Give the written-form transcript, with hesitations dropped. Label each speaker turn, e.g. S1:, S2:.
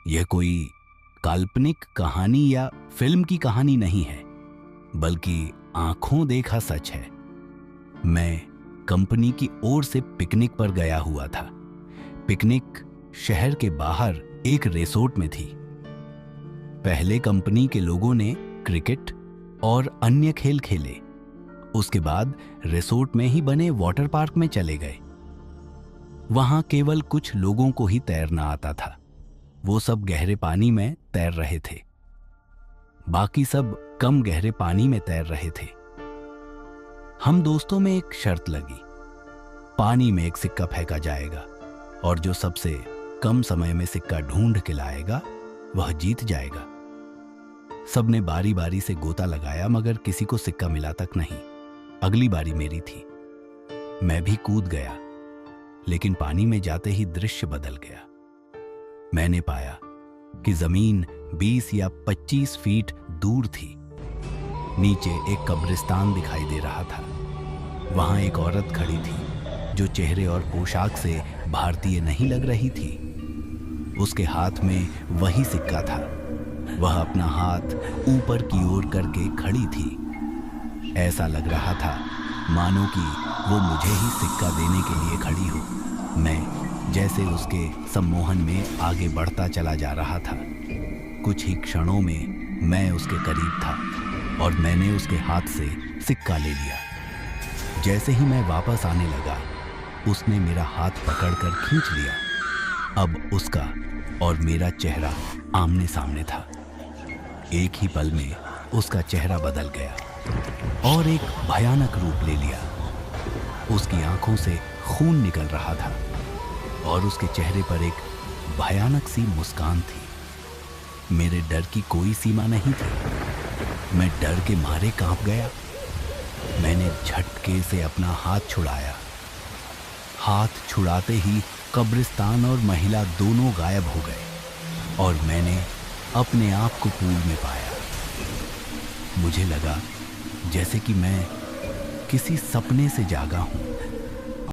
S1: यह कोई काल्पनिक कहानी या फिल्म की कहानी नहीं है, बल्कि आंखों देखा सच है। मैं कंपनी की ओर से पिकनिक पर गया हुआ था। पिकनिक शहर के बाहर एक रिसोर्ट में थी। पहले कंपनी के लोगों ने क्रिकेट और अन्य खेल खेले। उसके बाद रिसोर्ट में ही बने वाटर पार्क में चले गए। वहां केवल कुछ लोगों को ही तैरना आता था। वो सब गहरे पानी में तैर रहे थे। बाकी सब कम गहरे पानी में तैर रहे थे। हम दोस्तों में एक शर्त लगी, पानी में एक सिक्का फेंका जाएगा और जो सबसे कम समय में सिक्का ढूंढ के लाएगा वह जीत जाएगा। सबने बारी बारी से गोता लगाया, मगर किसी को सिक्का मिला तक नहीं। अगली बारी मेरी थी। मैं भी कूद गया, लेकिन पानी में जाते ही दृश्य बदल गया। मैंने पाया कि जमीन 20 या 25 फीट दूर थी। नीचे एक कब्रिस्तान दिखाई दे रहा था। वहां एक औरत खड़ी थी जो चेहरे और पोशाक से भारतीय नहीं लग रही थी। उसके हाथ में वही सिक्का था। वह अपना हाथ ऊपर की ओर करके खड़ी थी। ऐसा लग रहा था मानो कि वो मुझे ही सिक्का देने के लिए खड़ी हो। मैं जैसे उसके सम्मोहन में आगे बढ़ता चला जा रहा था। कुछ ही क्षणों में मैं उसके करीब था और मैंने उसके हाथ से सिक्का ले लिया। जैसे ही मैं वापस आने लगा, उसने मेरा हाथ पकड़कर खींच लिया। अब उसका और मेरा चेहरा आमने सामने था। एक ही पल में उसका चेहरा बदल गया और एक भयानक रूप ले लिया। उसकी आंखों से खून निकल रहा था और उसके चेहरे पर एक भयानक सी मुस्कान थी। मेरे डर की कोई सीमा नहीं थी। मैं डर के मारे कांप गया। मैंने झटके से अपना हाथ छुड़ाया। हाथ छुड़ाते ही कब्रिस्तान और महिला दोनों गायब हो गए और मैंने अपने आप को पूल में पाया। मुझे लगा जैसे कि मैं किसी सपने से जागा हूं।